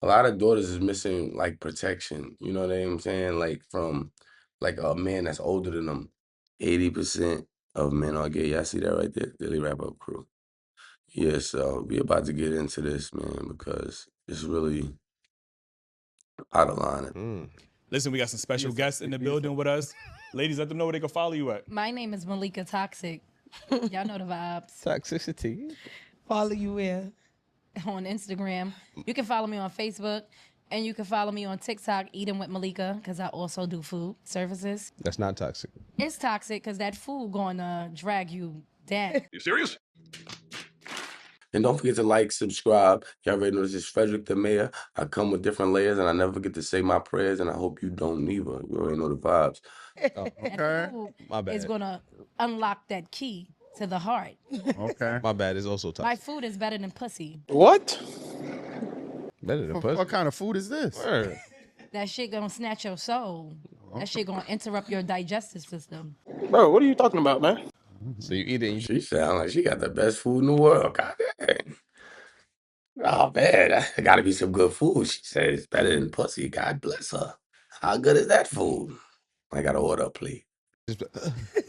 a lot of daughters is missing like protection. You know what I'm saying? Like from like a man that's older than them. 80% of men are gay. Y'all see that right there? Daily Wrap Up Crew. Yeah, so we about to get into this, man, because it's really out of line. Mm. Listen, we got some special guests in the building with us. Ladies, let them know where they can follow you at. My name is Malika Toxic. Y'all know the vibes. Toxicity. Follow you where? On Instagram. You can follow me on Facebook. And you can follow me on TikTok, Eating with Malika, because I also do food services. That's not toxic. It's toxic because that food gonna drag you down. You serious? And don't forget to like, subscribe. Y'all already know this is Frederick the Mayor. I come with different layers, and I never forget to say my prayers, and I hope you don't either. You already know the vibes. Oh, That food my bad. is gonna unlock that key to the heart. Okay. My bad is also My toxic. food is better than pussy. What? Better than pussy. What kind of food is this? Word. That shit gonna snatch your soul. That shit gonna interrupt your digestive system. Bro, what are you talking about, man? So you eat it and you She sound like she got the best food in the world. God dang. Oh, man, that gotta be some good food. She says it's better than pussy. God bless her. How good is that food? I gotta order a plate. just...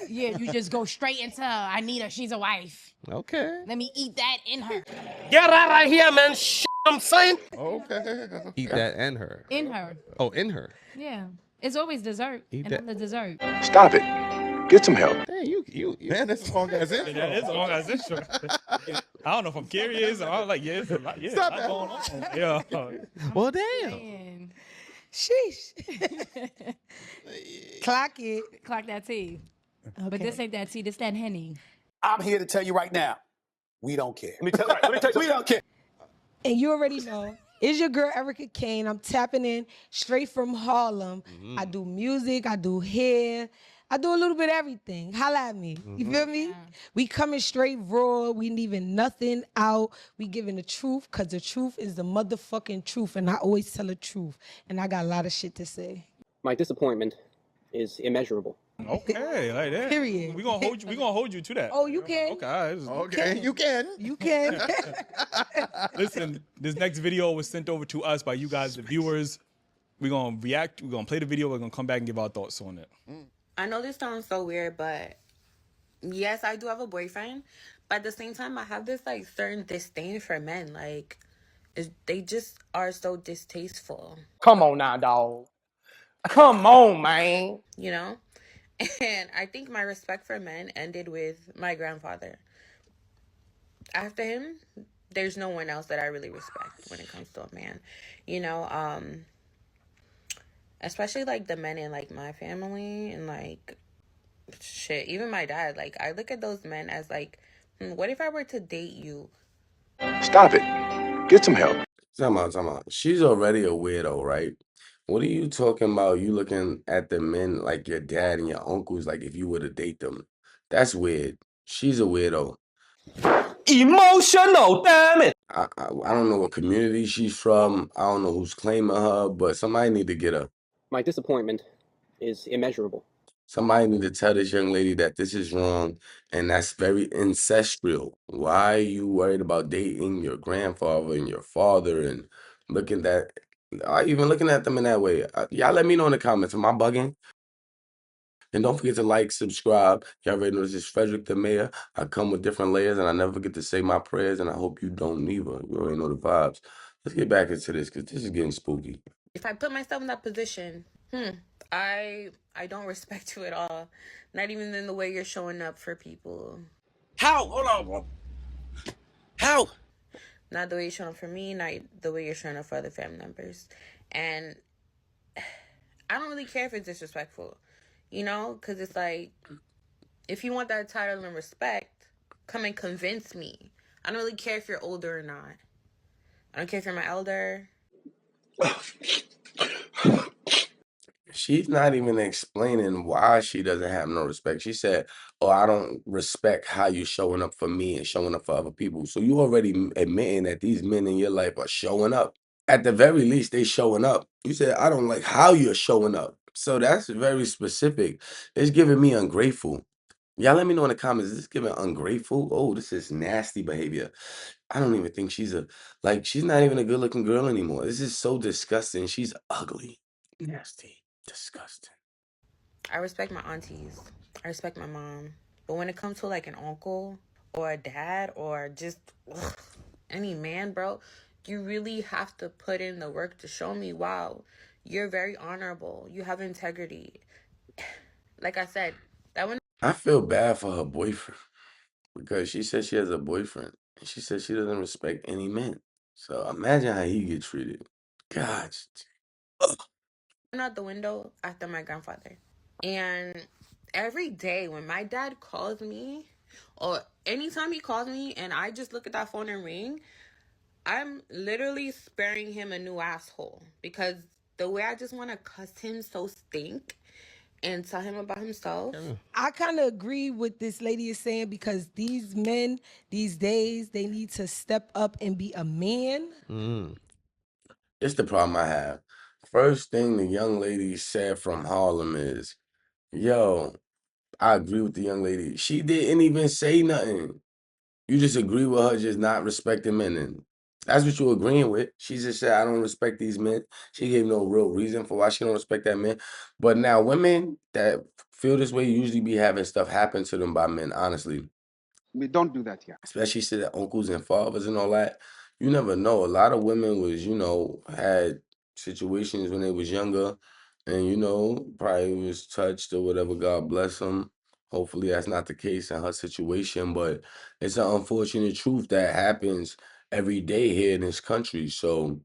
Yeah, you just go straight into I need her, she's a wife. Okay. Let me eat that in her. Get out of here, man. I'm saying. Okay. Eat that and her. In her. Oh, in her. Yeah. It's always dessert. Eat and that. I'm the dessert. Stop it. Get some help. Hey, you. Man, that's a long ass intro. That is a long ass intro. I don't know if I'm curious or I'm like, yeah, it's a lot, Stop a that. lot going on. Yeah. Well, damn. Man. Sheesh. Clock it. Clock that tea. Okay. But this ain't that tea, this that Henny. I'm here to tell you right now, we don't care. Let me tell you, we don't care. And you already know. It's your girl Erica Kane. I'm tapping in straight from Harlem. I do music, I do hair, I do a little bit of everything. Holla at me. You feel me? We coming straight raw. We leaving nothing out. We giving the truth because the truth is the motherfucking truth. And I always tell the truth. And I got a lot of shit to say. My disappointment is immeasurable. Okay, like that. Period. We gonna hold you to that. Oh, you can. Okay, all right. Okay, you can. You can. Listen, this next video was sent over to us by you guys, the viewers. We're gonna react. We're gonna play the video. We're gonna come back and give our thoughts on it. I know this sounds so weird, but yes, I do have a boyfriend. But at the same time, I have this like certain disdain for men. Like, they just are so distasteful. Come on now, dog. Come on, man. You know? And I think my respect for men ended with my grandfather. After him, there's no one else that I really respect when it comes to a man. You know, especially like the men in like my family and like shit, even my dad. Like, I look at those men as like, what if I were to date you? Stop it. Get some help. Time out. She's already a weirdo, right? What are you talking about? You looking at the men like your dad and your uncles, like if you were to date them. That's weird. She's a weirdo. Emotional, damn it. I don't know what community she's from. I don't know who's claiming her, but somebody need to get her. My disappointment is immeasurable. Somebody need to tell this young lady that this is wrong, and that's very ancestral. Why are you worried about dating your grandfather and your father and looking at, even looking at them in that way? Y'all let me know in the comments. Am I bugging? And don't forget to like, subscribe. Y'all already know this is Frederick the Mayor. I come with different layers, and I never forget to say my prayers, and I hope you don't either. You already know the vibes. Let's get back into this, because this is getting spooky. If I put myself in that position, I don't respect you at all. Not even in the way you're showing up for people. How? Hold on, bro. How? Not the way you're showing up for me, not the way you're showing up for other family members. And I don't really care if it's disrespectful, you know? Because it's like, if you want that title and respect, come and convince me. I don't really care if you're older or not. I don't care if you're my elder. She's not even explaining why she doesn't have no respect. She said, "Oh, I don't respect how you showing up for me and showing up for other people." So you already admitting that these men in your life are showing up. At the very least, they showing up. You said, "I don't like how you're showing up." So that's very specific. It's giving me ungrateful. Y'all let me know in the comments, is this giving ungrateful? Oh, this is nasty behavior. I don't even think she's she's not even a good looking girl anymore. This is so disgusting. She's ugly, nasty, disgusting. I respect my aunties. I respect my mom. But when it comes to like an uncle or a dad or just any man, bro, you really have to put in the work to show me, wow, you're very honorable. You have integrity. Like I said, that one. I feel bad for her boyfriend because she said she has a boyfriend and she said she doesn't respect any men. So imagine how he get treated. God. Ugh. Out the window after my grandfather. And every day when my dad calls me, or anytime he calls me and I just look at that phone and ring, I'm literally sparing him a new asshole. Because the way I just want to cuss him so stink and tell him about himself. I kind of agree with this lady is saying, because these men these days, they need to step up and be a man. It's the problem I have. First thing the young lady said from Harlem is, yo, I agree with the young lady. She didn't even say nothing. You just agree with her just not respecting men. And that's what you're agreeing with. She just said, I don't respect these men. She gave no real reason for why she don't respect that man. But now women that feel this way usually be having stuff happen to them by men, honestly. We don't do that here. Especially to the uncles and fathers and all that. You never know. A lot of women was, had situations when they was younger and, probably was touched or whatever. God bless them. Hopefully that's not the case in her situation, but it's an unfortunate truth that happens every day here in this country. So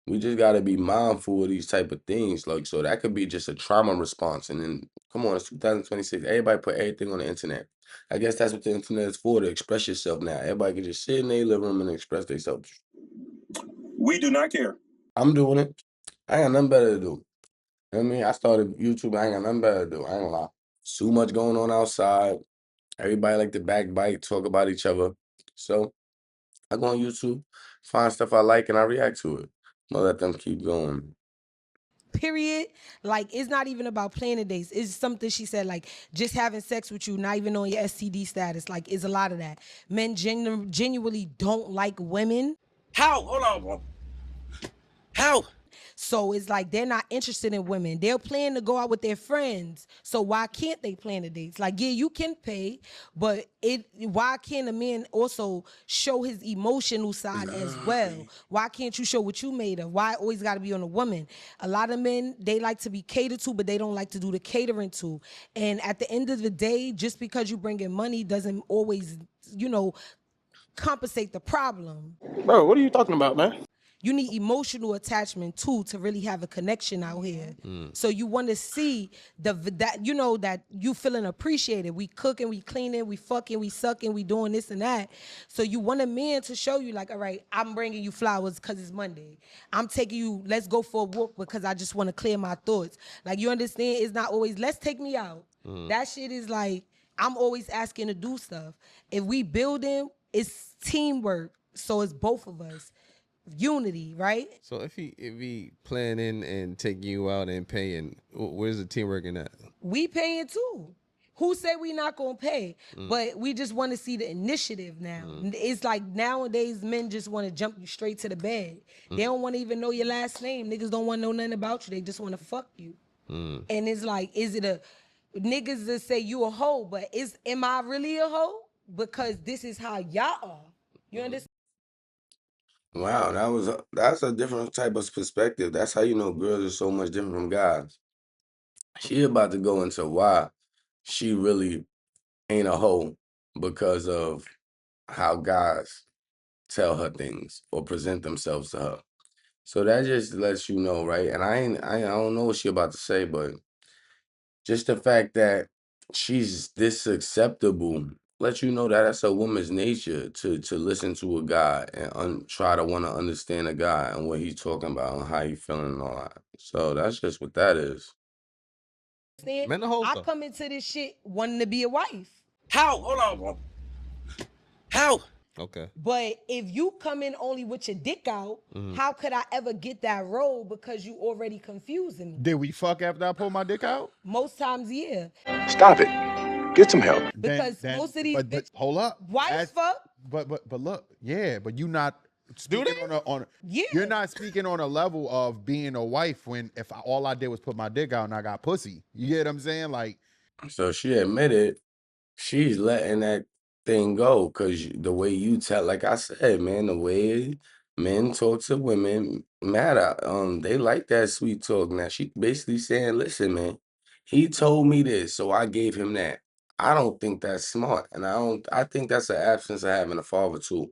we just gotta be mindful of these type of things. So that could be just a trauma response. And then, come on, it's 2026. Everybody put everything on the internet. I guess that's what the internet is for, to express yourself now. Everybody can just sit in their living room and express themselves. We do not care. I'm doing it. I ain't got nothing better to do. You know what I mean? I started YouTube. I ain't got nothing better to do. I ain't gonna lie. So much going on outside. Everybody like to backbite, talk about each other. So I go on YouTube, find stuff I like, and I react to it. I'm gonna let them keep going. Period. Like, it's not even about planning dates. It's something she said, like, just having sex with you, not even on your STD status. Like, it's a lot of that. Men genuinely don't like women. How? Hold on, bro. How? So it's like they're not interested in women. They're planning to go out with their friends. So why can't they plan the dates? Like, yeah, you can pay, but why can't a man also show his emotional side as well? Why can't you show what you made of? Why it always got to be on a woman? A lot of men, they like to be catered to, but they don't like to do the catering to. And at the end of the day, just because you bring in money doesn't always, compensate the problem. Bro, what are you talking about, man? You need emotional attachment too to really have a connection out here. So you want to see that you feeling appreciated. We cooking, we cleaning, we fucking, we sucking, we doing this and that. So you want a man to show you, like, all right, I'm bringing you flowers because it's Monday. I'm taking you, let's go for a walk because I just want to clear my thoughts. Like, you understand? It's not always, let's take me out. That shit is like, I'm always asking to do stuff. If we building, it's teamwork. So it's both of us. Unity, right? So if he planning and taking you out and paying, where's the teamwork in that? We paying too. Who said we not gonna pay? But we just want to see the initiative now. It's like nowadays men just want to jump you straight to the bed. They don't want to even know your last name. Niggas don't want to know nothing about you. They just want to fuck you. And it's like, is it a niggas that say you a hoe, but am I really a hoe? Because this is how y'all are. You understand? Wow, that's a different type of perspective. That's how you know girls are so much different from guys. She about to go into why she really ain't a hoe because of how guys tell her things or present themselves to her. So that just lets you know, right? And I don't know what she about to say, but just the fact that she's this acceptable lets you know that that's a woman's nature to listen to a guy and try to want to understand a guy and what he's talking about and how he feeling and all that. So that's just what that is. I come into this shit wanting to be a wife. How? Hold on, bro. How? Okay. But if you come in only with your dick out, how could I ever get that role because you already confusing me? Did we fuck after I pulled my dick out? Most times, yeah. Stop it. Get some help. Because most of these but hold up. wives fuck. but look, yeah, but you not speaking on Yeah. you're not speaking on a level of being a wife when all I did was put my dick out and I got pussy. You get what I'm saying? Like, So she admitted she's letting that thing go because the way you tell, like I said, man, the way men talk to women matter. They like that sweet talk. Now she basically saying, listen, man, he told me this, so I gave him that. I don't think that's smart, and I think that's an absence of having a father too.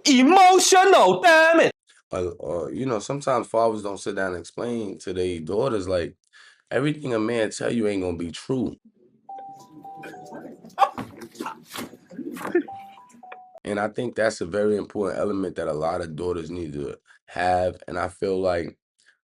Emotional, damn it. You know, sometimes fathers don't sit down and explain to their daughters like everything a man tell you ain't gonna be true. And I think that's a very important element that a lot of daughters need to have. And I feel like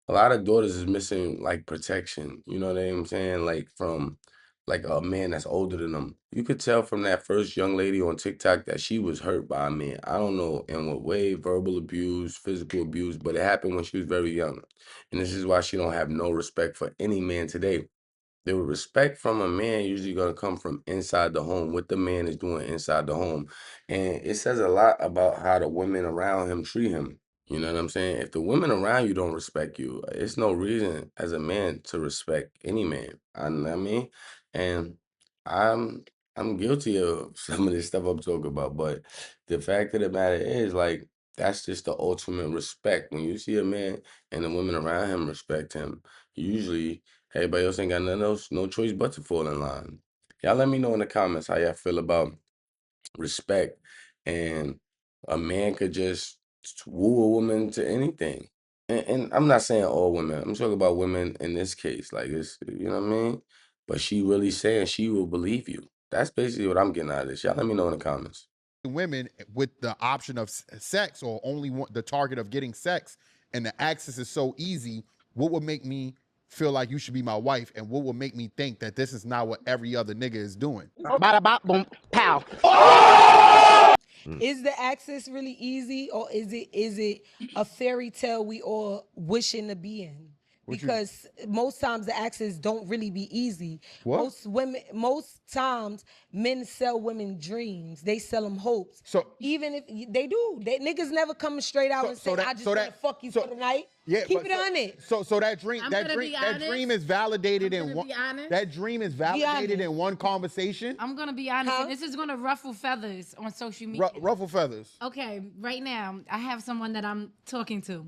a lot of daughters is missing like protection. You know what I'm saying? Like from like a man that's older than them. You could tell from that first young lady on TikTok that she was hurt by a man. I don't know in what way, verbal abuse, physical abuse, but it happened when she was very young. And this is why she don't have no respect for any man today. The respect from a man usually gonna come from inside the home, what the man is doing inside the home. And it says a lot about how the women around him treat him. You know what I'm saying? If the women around you don't respect you, it's no reason as a man to respect any man. I know what I mean? And I'm I'm guilty of some of this stuff I'm talking about, but the fact of the matter is like that's just the ultimate respect. When you see a man and the women around him respect him, usually everybody else ain't got nothing else, no choice but to fall in line. Y'all let me know in the comments how y'all feel about respect and a man could just woo a woman to anything. And I'm not saying all women. I'm talking about women in this case. Like it's, you know what I mean? But she really saying she will believe you. That's basically what I'm getting out of this. Y'all let me know in the comments. women with the option of sex or only want the target of getting sex and the access is so easy, what would make me feel like you should be my wife and what would make me think that this is not what every other nigga is doing? Bada bop boom pow. Is the access really easy, or is it a fairy tale we all wishing to be in? Because most times the access don't really be easy. What? Most times men sell women dreams. They sell them hopes. So even if they do, they niggas never coming straight out and say, "I just want to fuck you for the night." Yeah, Keep it on it. So that dream, I'm that gonna dream, be that honest. dream is validated I'm in gonna one. be honest. That dream is validated in one conversation. I'm gonna be honest, Huh? and this is gonna ruffle feathers on social media. Ruffle feathers. Okay, right now I have someone that I'm talking to.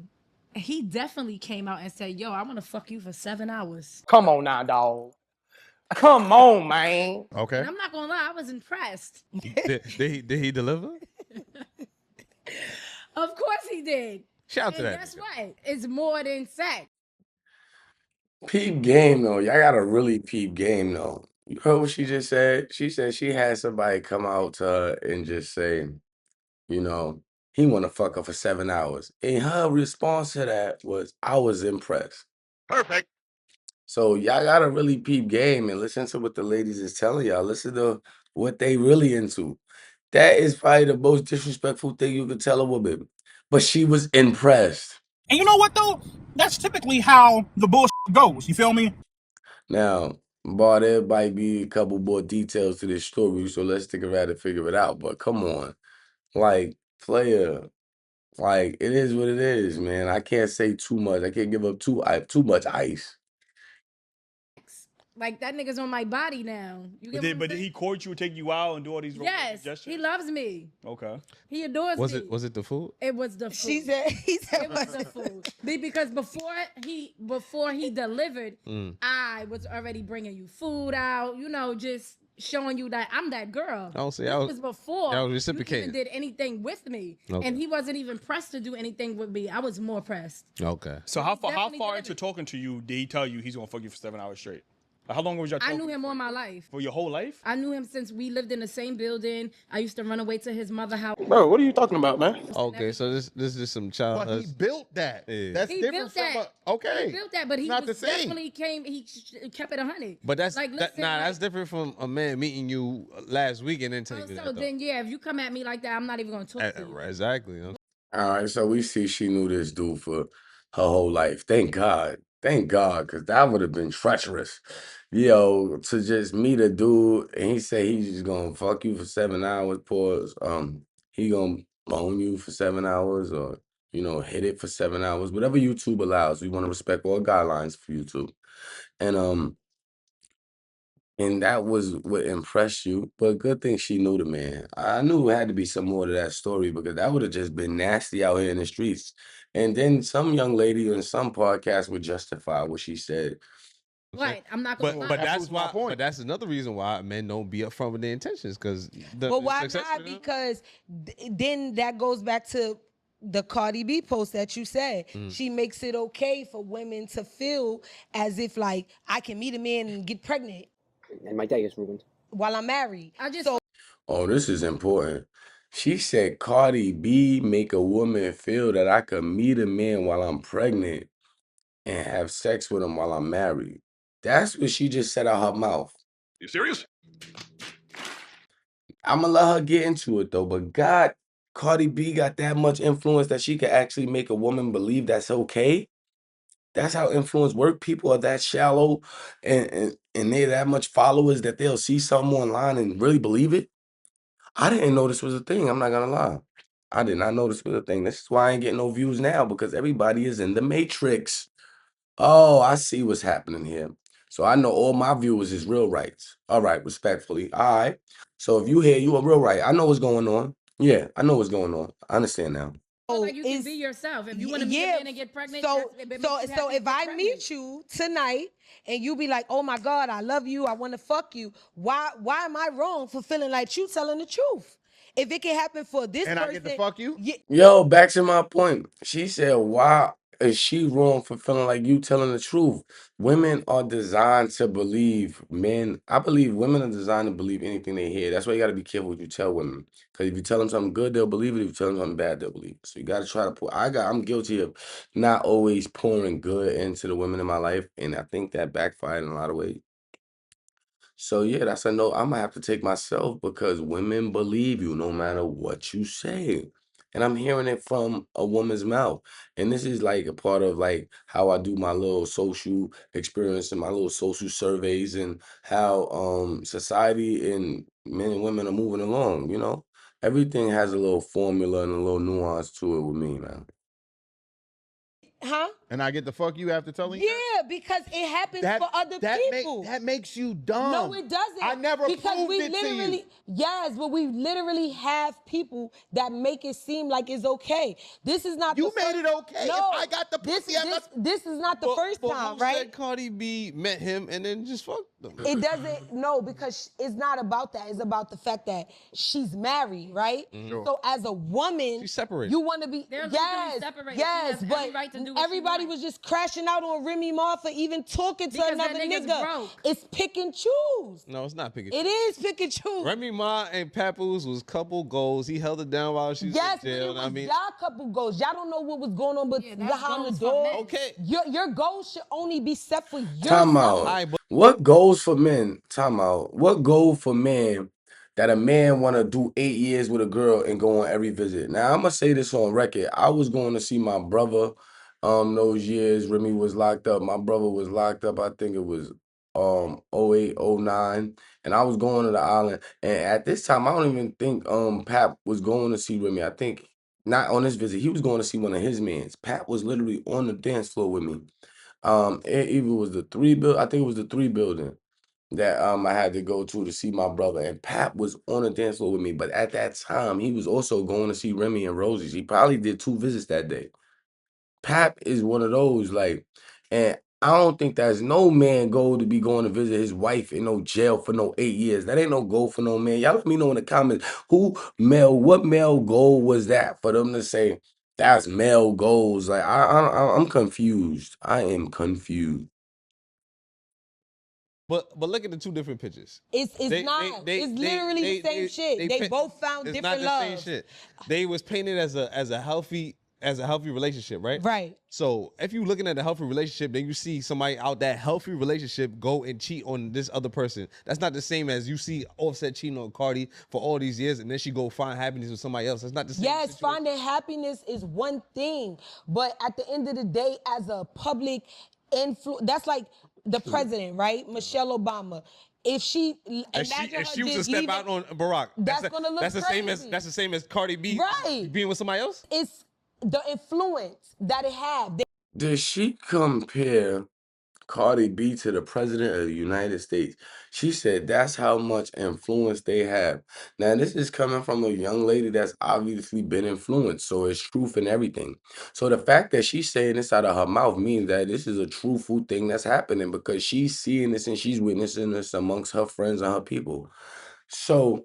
He definitely came out and said, "Yo, I want to fuck you for 7 hours." Come on now, dog. Come on, man. Okay. And I'm not gonna lie, I was impressed. Did he deliver? Of course he did. Shout out to And that guess nigga. what? It's more than sex. Peep game though. Y'all gotta really peep game though. You heard what she just said? She said she had somebody come out to her and just say, you know, he want to fuck her for 7 hours. And her response to that was, I was impressed. Perfect. So y'all gotta really peep game and listen to what the ladies is telling y'all. Listen to what they really into. That is probably the most disrespectful thing you could tell a woman. But she was impressed. And you know what though? That's typically how the bullshit goes. You feel me? Now, boy, there might be a couple more details to this story, so let's stick around and figure it out. But come on, like, player, like, it is what it is, man. I can't say too much. I can't give up too much ice. Like that nigga's on my body now. You get But did he court you, take you out, and do all these Yes, gestures? he loves me. Okay. He adores Was me. it the food? It was the food. He said, It was the food. Because before he delivered, I was already bringing you food out. You know, just showing you that I'm that girl. I don't see. This was before y'all you reciprocated. even did anything with me, Okay. and he wasn't even pressed to do anything with me. I was more pressed. Okay. So how far definitely into talking to you did he tell you he's gonna fuck you for 7 hours straight? Like, how long was y'all I talking? knew him all my life. For your whole life? I knew him since we lived in the same building. I used to run away to his mother's house. Bro, what are you talking about, man? Okay, so this is some child. But he built that. Yeah. That's He different built from that. okay. He built that, but he Not was the same. definitely came. He kept it 100. But that's like, that, listen, nah. like, That's different from a man meeting you last week and then so telling you that. though. then yeah, if you come at me like that, I'm not even gonna talk to you. Exactly. Huh? All right, so we see she knew this dude for her whole life. Thank God. Thank God, because that would have been treacherous. Yo, to just meet a dude and he say he's just gonna fuck you for 7 hours, pause. he gonna bone you for 7 hours or, hit it for 7 hours, whatever YouTube allows. We want to respect all guidelines for YouTube. And that was what impressed you. But good thing she knew the man. I knew it had to be some more to that story because that would have just been nasty out here in the streets. And then some young lady in some podcast would justify what she said. Right, I'm not gonna But lie. but that's proves my why. point. But that's another reason why men don't be upfront with their intentions because. But why not? Because then that goes back to the Cardi B post that you said. She makes it okay for women to feel as if like I can meet a man and get pregnant And my day is ruined. while I'm married. I just So Oh, this is important. She said Cardi B make a woman feel that I could meet a man while I'm pregnant and have sex with him while I'm married. That's what she just said out her mouth. You serious? I'm gonna let her get into it though, but God, Cardi B got that much influence that she could actually make a woman believe that's okay. That's how influence work. People are that shallow and they're that much followers that they'll see something online and really believe it. I didn't know this was a thing. I'm not gonna lie. I did not know this was a thing. This is why I ain't getting no views now because everybody is in the matrix. Oh, I see what's happening here. So I know all my viewers is real rights. All right, respectfully. All right. So if you here, you a real right. I know what's going on. Yeah, I know what's going on. I understand now. like you can be yourself. If you want to meet a man and get pregnant, So it makes you happy if to get I pregnant. meet you tonight and you be like, oh my God, I love you, I want to fuck you. Why am I wrong for feeling like you telling the truth? If it can happen for this And person, I get to fuck you? Yo, back to my point. She said, why is she wrong for feeling like you telling the truth? Women are designed to believe men. I believe women are designed to believe anything they hear. That's why you got to be careful what you tell women. Because if you tell them something good, they'll believe it. If you tell them something bad, they'll believe it. So you got to try to put, I'm guilty of not always pouring good into the women in my life. And I think that backfired in a lot of ways. So yeah, that's a no. I'm gonna have to take myself because women believe you no matter what you say. And I'm hearing it from a woman's mouth. And this is like a part of like how I do my little social experience and my little social surveys and how society and men and women are moving along. Everything has a little formula and a little nuance to it with me, man. huh? And I get to fuck you after telling you? Yeah, because it happens for other people. That makes you dumb. No, it doesn't. I never because proved we it to literally, you. yes, but we literally have people that make it seem like it's okay. This is not. You the made first, it okay. No, If I got the pussy, this is not the first time, who right? said Cardi B met him and then just fucked them? It doesn't, no, because it's not about that. It's about the fact that she's married, right? Sure. So as a woman, She's separated. you want to be, They're legally separated. She yes, has but every right to do what she everybody wants. was just crashing out on Remy Ma for even talking to Because that another nigga's nigga. broke. It's pick and choose. No, it's not picking. It is pick and choose. Remy Ma and Papoose was couple goals. He held it down while she was Yes, in but it jail. was I mean, y'all couple goals. Y'all don't know what was going on, but that's behind the goals for door. men. okay. Your goals should only be set for yourself. Time out. Alright, but What goes for men? Time out. What goal for men that a man want to do 8 years with a girl and go on every visit? Now, I'm going to say this on record. I was going to see my brother those years Remy was locked up. My brother was locked up. I think it was 08, 09. And I was going to the island. And at this time, I don't even think Pap was going to see Remy. I think not on this visit. He was going to see one of his mans. Pap was literally on the dance floor with me. It either was the I think it was the 3 building that I had to go to see my brother, and Pap was on the dance floor with me. But at that time, he was also going to see Remy and Rosie's. He probably did 2 visits that day. Pap is one of those and I don't think there's no man goal to be going to visit his wife in no jail for no 8 years. That ain't no goal for no man. Y'all let me know in the comments what male goal was that for them to say that's male goals? Like I'm confused. I am confused. but look at the 2 different pictures. It's not. It's literally the same shit. They both found it's different not the loves. same shit. They was painted as a healthy relationship, right? Right. So if you're looking at a healthy relationship, then you see somebody out that healthy relationship go and cheat on this other person. That's not the same as you see Offset cheating on Cardi for all these years, and then she go find happiness with somebody else. That's not the same. Yes, situation. finding happiness is one thing, but at the end of the day, as a public influence, that's like the president, right? Michelle Obama. If she If she was to step out on Barack, that's gonna look that's the crazy. That's the same as Cardi B being with somebody else. It's the influence that it had. Did she compare Cardi B to the president of the United States? She said that's how much influence they have. Now, this is coming from a young lady that's obviously been influenced, so it's truth and everything. So the fact that she's saying this out of her mouth means that this is a truthful thing that's happening because she's seeing this and she's witnessing this amongst her friends and her people. So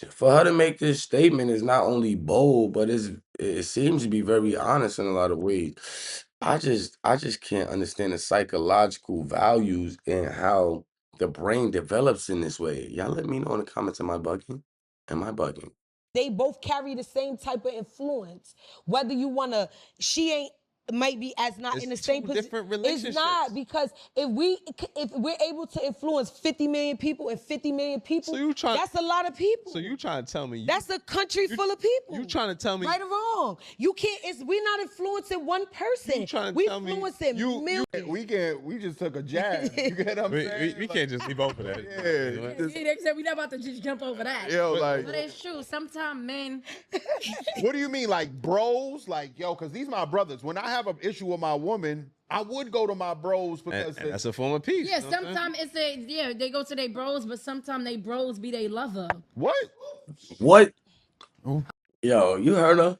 for her to make this statement is not only bold, but it seems to be very honest in a lot of ways. I just can't understand the psychological values and how the brain develops in this way. Y'all let me know in the comments. Am I bugging? Am I bugging? They both carry the same type of influence. Whether you wanna, she ain't might be as not in the same position. Different It's relationships. not, because if we're able to influence 50 million people and 50 million people, that's a lot of people. So you trying to tell me That's a country full of people. You trying to tell me Right or wrong? You can't. We're not influencing one person. You trying to We tell me influencing millions. We just took a jab. You get what I'm saying? we can't just leave over that. Yeah. They said we not about to just jump over that. Yo, like- but it's true. Sometimes men. What do you mean, like bros? Like, yo, because these my brothers. When I have an issue with my woman, I would go to my bros because And that's a form of peace. Yeah, sometimes they go to their bros, but sometimes they bros be their lover. What? What? Yo, you heard her?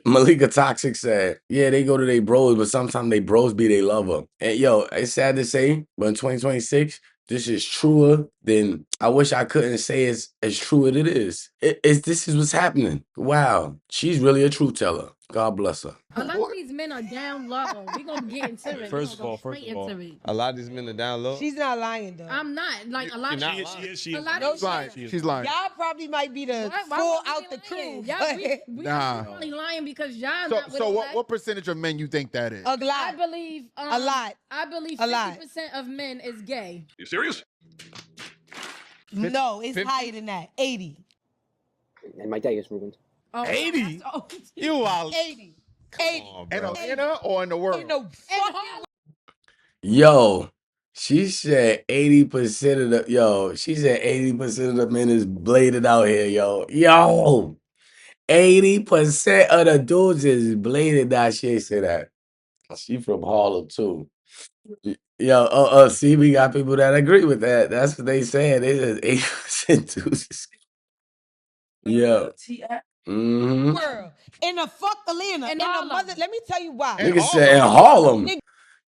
Malika Toxic said, yeah, they go to their bros, but sometimes they bros be they lover. And yo, it's sad to say, but in 2026, this is truer than I wish I couldn't say it's as true as it is. This is what's happening. Wow. She's really a truth teller. God bless her. A lot of these men are down low. We gonna get into it. First of all, a lot of these men are down low. She's not lying though. I'm not like a lot of She is. a lot No, of She's lying. Y'all probably might be the full out the crew. Y'all, we Nah. probably lying because y'all So, not with so us. what percentage of men you think that is? A lot. I believe A lot. I believe A lot. 50% of men is gay. You serious? No, it's higher than that. 80. And my day is ruined. Oh, 80? oh, You are 80. 80. In Atlanta or in the world? In the fucking Yo, she said 80% of she said 80% of the men is bladed out here, yo. Yo, 80% of the dudes is bladed out. She ain't say that. She from Harlem too. Yo, see, we got people that agree with that. That's what they saying. They said 80% dudes. Yeah. Mm-hmm. world. In the fuck Atlanta. In the mother. Let me tell you why. Nigga said in Harlem.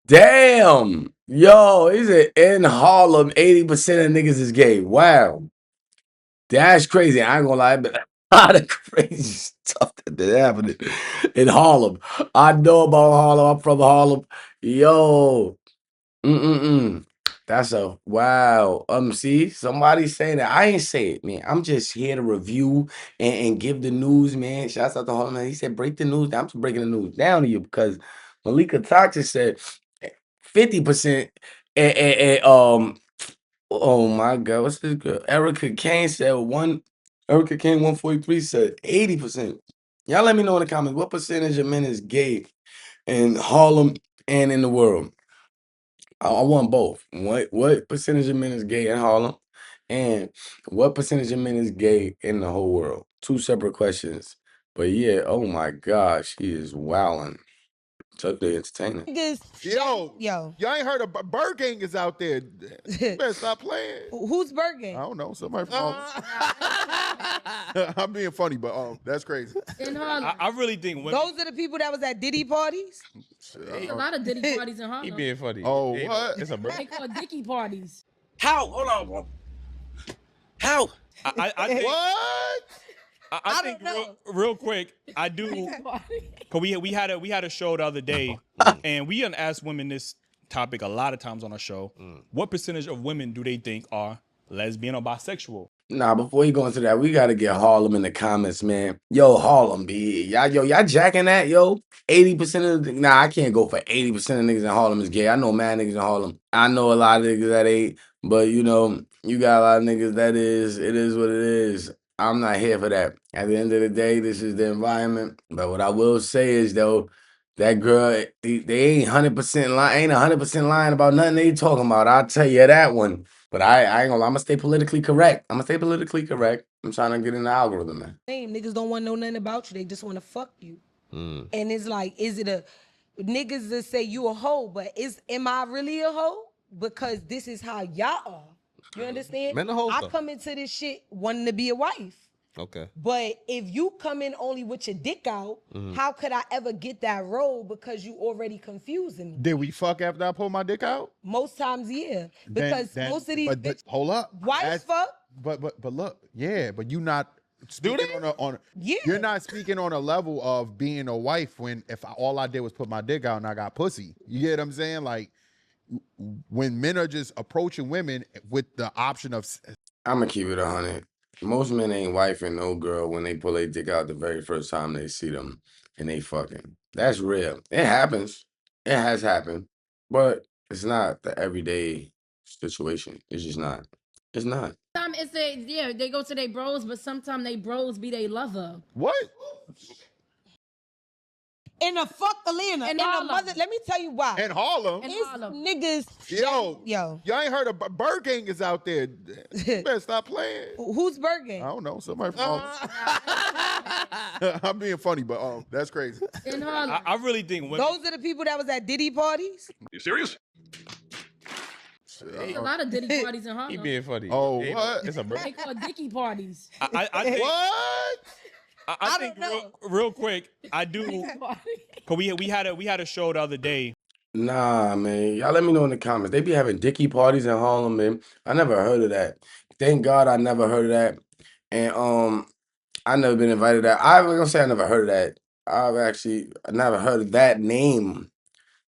Damn. Yo, he said in Harlem, 80% of niggas is gay. Wow. That's crazy. I ain't gonna lie, but a lot of crazy stuff that happening in Harlem. I know about Harlem. I'm from Harlem. Yo. That's a wow. See, somebody saying that. I ain't say it, man. I'm just here to review and give the news, man. Shouts out to Harlem. Man. He said, break the news. I'm just breaking the news down to you because Malika Toxic said 50%. Oh my God, what's this girl? Erica Kane said Erica Kane 143 said 80%. Y'all let me know in the comments what percentage of men is gay in Harlem and in the world. I want both. What percentage of men is gay in Harlem? And what percentage of men is gay in the whole world? Two separate questions. But yeah, oh my gosh, she is wowing. Totally entertaining. Yo. Y'all ain't heard of Bird Gang is out there. You better stop playing. Who's Bird Gang? I don't know. Somebody from I'm being funny, but that's crazy. In Harlem. I really think women. Those are the people that was at Diddy parties? There's a lot of Diddy parties in Harlem. He being funny. Oh, Hey, what? It's a They call Dickie parties. How? Hold on, bro. How? I think. What? I think real quick, I do. Cause we had a show the other day, and we asked women this topic a lot of times on our show. What percentage of women do they think are lesbian or bisexual? Nah, before you go into that, we gotta get Harlem in the comments, man. Yo, Harlem, B. Y'all jacking that, yo. 80% of nah, I can't go for 80% of niggas in Harlem is gay. I know mad niggas in Harlem. I know a lot of niggas that ain't, but you know, you got a lot of niggas that is. It is what it is. I'm not here for that. At the end of the day, this is the environment. But what I will say is though, that girl, they ain't 100% lying. Ain't 100% lying about nothing they talking about. I'll tell you that one. But I ain't gonna lie, I'm gonna stay politically correct. I'm trying to get in the algorithm, man. Niggas don't want to know nothing about you. They just want to fuck you. And it's like, is it a niggas that say you a hoe, but am I really a hoe? Because this is how y'all are. You understand? Men are hoes, I though. come into this shit wanting to be a wife. Okay. But if you come in only with your dick out, how could I ever get that role because you already confusing me? Did we fuck after I pulled my dick out? Most times, yeah. Because most of these but bitches, hold up. wives fuck. But look, yeah, but you not speaking on Yeah. you're not speaking on a level of being a wife when all I did was put my dick out and I got pussy. You get what I'm saying? Like when men are just approaching women with the option of I'm gonna keep it 100. Most men ain't wifing no girl when they pull their dick out the very first time they see them and they fucking. That's real. It happens. It has happened. But it's not the everyday situation. It's just not. It's not. Sometimes they go to their bros, but sometimes they bros be they lover. what? In a fuck Atlanta. In In a Harlem. mother, let me tell you why. In Harlem? In It's Harlem. niggas. Yo, Yo. y'all ain't heard of Burger King is out there. You better stop playing. Who's Bergen? I don't know. Somebody from I'm being funny, but that's crazy. In Harlem. I really think women. Those are the people that was at Diddy parties? You serious? There's a lot of Diddy parties in He Harlem. being funny. Oh, Hey, what? It's a They call Dickie parties. I think, What? I think real quick. I do. Cause we had a show the other day. Nah, man. Y'all let me know in the comments. They be having dicky parties in Harlem, man. I never heard of that. Thank God I never heard of that. And I never been invited to that. I was gonna say I never heard of that. I never heard of that name.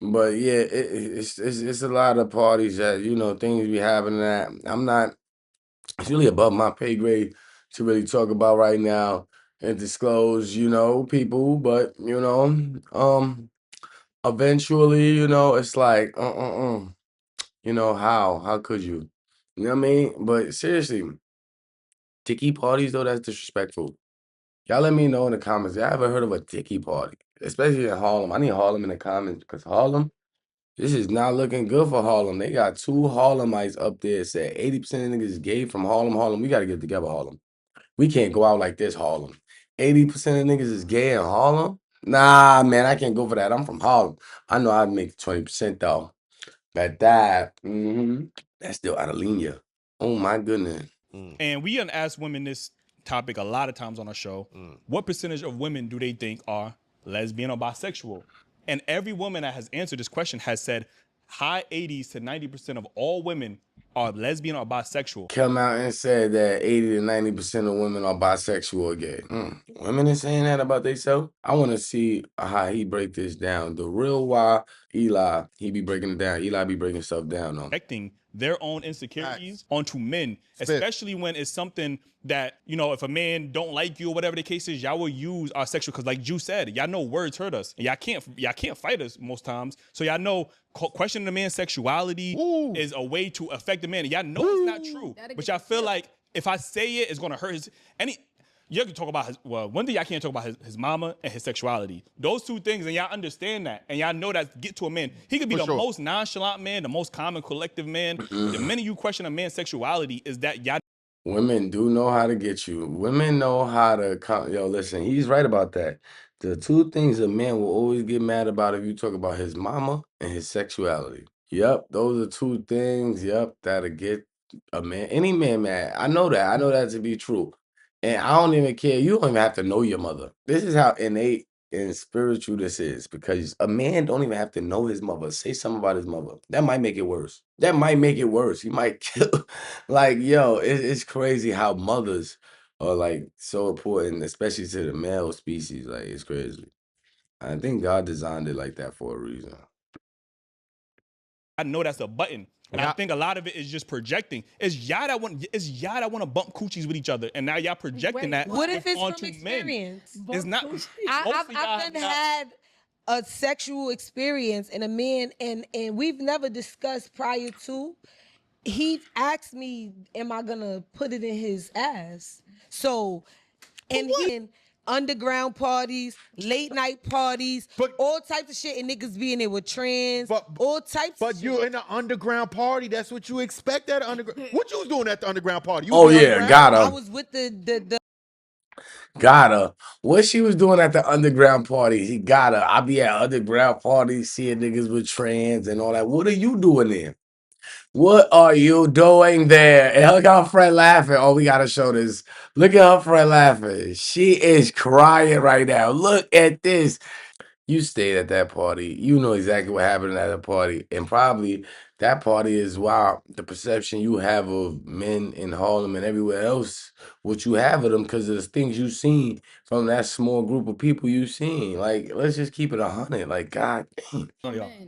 But yeah, it's a lot of parties that, things be happening that it's really above my pay grade to really talk about right now and disclose, people, but eventually, it's like, how could you? You know what I mean? But seriously, dicky parties though, that's disrespectful. Y'all let me know in the comments. Y'all ever heard of a dicky party? Especially in Harlem. I need Harlem in the comments because Harlem, this is not looking good for Harlem. They got 2 Harlemites up there said 80% of niggas is gay from Harlem. Harlem, we gotta get together, Harlem. We can't go out like this, Harlem. 80% of niggas is gay in Harlem? Nah, man, I can't go for that. I'm from Harlem. I know I'd make 20% though. But that's still out of linear. Oh my goodness. And we asked women this topic a lot of times on our show. What percentage of women do they think are lesbian or bisexual? And every woman that has answered this question has said high 80s to 90% of all women are lesbian or bisexual. Come out and said that 80 to 90% of women are bisexual or gay. Women are saying that about themselves? I want to see how he break this down. The real why Eli, he be breaking it down. Eli be breaking stuff down though. Projecting their own insecurities onto men, especially when it's something that, if a man don't like you or whatever the case is, y'all will use our sexual, because like Ju said, y'all know words hurt us. And y'all can't fight us most times. So y'all know questioning a man's sexuality is a way to affect the man. And y'all know it's not true. But y'all feel like if I say it, it's gonna hurt his you can talk about one thing y'all can't talk about his mama and his sexuality. Those 2 things, and y'all understand that, and y'all know that get to a man. He could be most nonchalant man, the most calm and collective man. The minute you question a man's sexuality is that y'all. Women do know how to get you. Women know how to come. Yo, listen, he's right about that. The 2 things a man will always get mad about if you talk about his mama and his sexuality. Yep, those are 2 things, that'll get a man, any man mad. I know that. I know that to be true. And I don't even care. You don't even have to know your mother. This is how innate and spiritual this is, because a man don't even have to know his mother. Say something about his mother. That might make it worse. He might kill. Like, yo, it's crazy how mothers are like so important, especially to the male species. Like, it's crazy. I think God designed it like that for a reason. I know that's a button. And I think a lot of it is just projecting. It's y'all that want to bump coochies with each other, and now y'all projecting that. What if it's onto from experience? Men. It's not. I've had a sexual experience and a man, and we've never discussed prior to. He asked me, "Am I gonna put it in his ass?" So, and underground parties, late night parties, all types of shit, and niggas being there with trans, all types of But shit. you're in an underground party. That's what you expect at an underground. What you was doing at the underground party? You Oh was yeah, got I her. was with the Got her. What she was doing at the underground party, he got her. I be at underground parties seeing niggas with trans and all that. What are you doing there? What are you doing there? And look at her friend laughing. Oh, we gotta show this. Look at her friend laughing. She is crying right now. Look at this. You stayed at that party. You know exactly what happened at a party. And probably that party is why the perception you have of men in Harlem and everywhere else, what you have of them, because of the things you seen from that small group of people you seen. Like, let's just keep it 100. Like, God damn.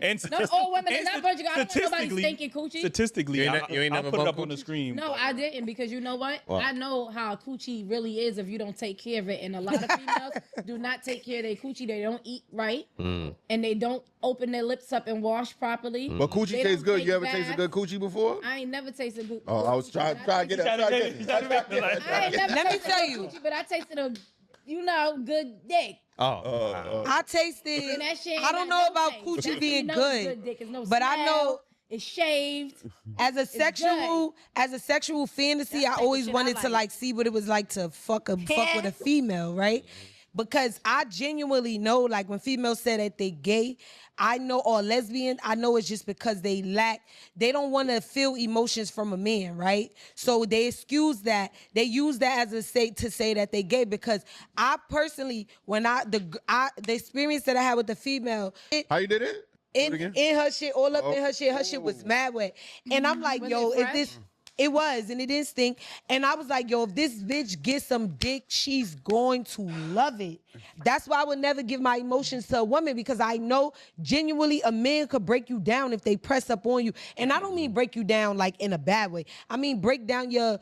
And Not all women are not virgin. I don't want nobody stinking coochie. Statistically, You ain't I'll never put it bumped up on the coochie? screen. No, I didn't, because you know what? I know how coochie really is if you don't take care of it. And a lot of females do not take care of their coochie. They don't eat right. And they don't open their lips up and wash properly. But coochie They tastes don't good. take You ever tasted baths. good coochie before? I ain't never tasted good. Oh, I was trying to get it. I ain't never Let me tasted tell good you. coochie, but I tasted a, good dick. I tasted. And that shit I ain't don't got know no about taste. coochie That's being when you know it's good, dick. It's no but I know smell. It's shaved. as a sexual fantasy, I always wanted to like see what it was like to fuck with a female, right? Because I genuinely know, like when females say that they gay, I know, or lesbian, I know it's just because they don't want to feel emotions from a man, right? So they excuse that, they use that as to say that they gay. Because I personally, when the experience that I had with the female, How you did it? in her shit, all up in her shit was mad wet. And I'm like, yo, if this, it was, and it didn't stink. And I was like, yo, if this bitch gets some dick, she's going to love it. That's why I would never give my emotions to a woman, because I know genuinely a man could break you down if they press up on you. And I don't mean break you down like in a bad way. I mean break down your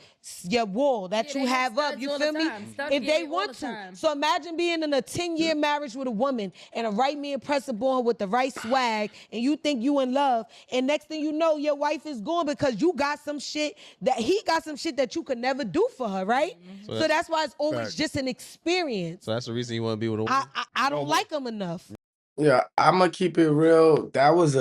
wall that you have up. You feel me? If they want to. So imagine being in a 10-year marriage with a woman and a right man press up on her with the right swag, and you think you in love, and next thing you know, your wife is gone because you got some shit that you could never do for her, right? So that's why it's always just an experience. So that's the reason you want to be with a woman? I don't like them enough. Yeah, I'm gonna keep it real. That was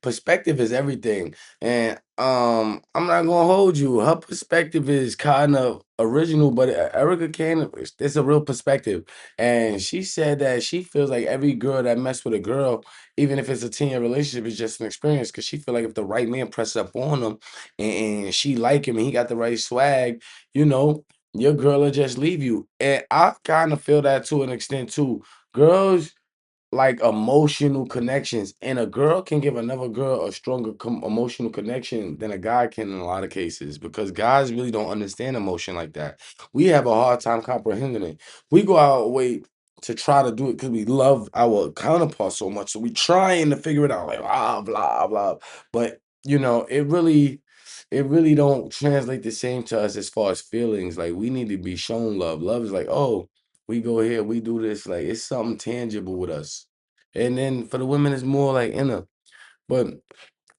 perspective is everything. And I'm not gonna hold you. Her perspective is kind of original, but Erica Kane, it's a real perspective. And she said that she feels like every girl that mess with a girl, even if it's a 10-year relationship, is just an experience. Cause she feel like if the right man press up on them and she like him and he got the right swag, your girl will just leave you. And I kind of feel that to an extent too. Girls like emotional connections, and a girl can give another girl a stronger emotional connection than a guy can in a lot of cases, because guys really don't understand emotion like that. We have a hard time comprehending it. We go our way to try to do it because we love our counterpart so much, so we trying to figure it out, like blah blah blah. But it really don't translate the same to us as far as feelings. Like, we need to be shown love. Love is like, oh, we go here, we do this. Like, it's something tangible with us. And then for the women, it's more like inner. But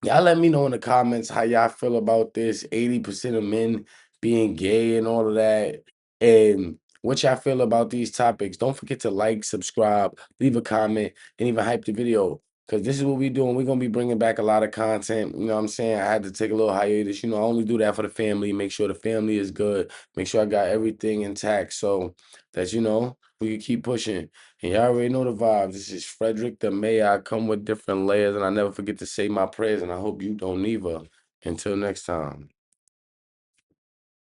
y'all let me know in the comments how y'all feel about this 80% of men being gay and all of that. And what y'all feel about these topics. Don't forget to like, subscribe, leave a comment, and even hype the video. Because this is what we're doing. We're going to be bringing back a lot of content. You know what I'm saying? I had to take a little hiatus. I only do that for the family. Make sure the family is good. Make sure I got everything intact so that, we can keep pushing. And y'all already know the vibes. This is Frederick the Mayor. I come with different layers, and I never forget to say my prayers, and I hope you don't either. Until next time.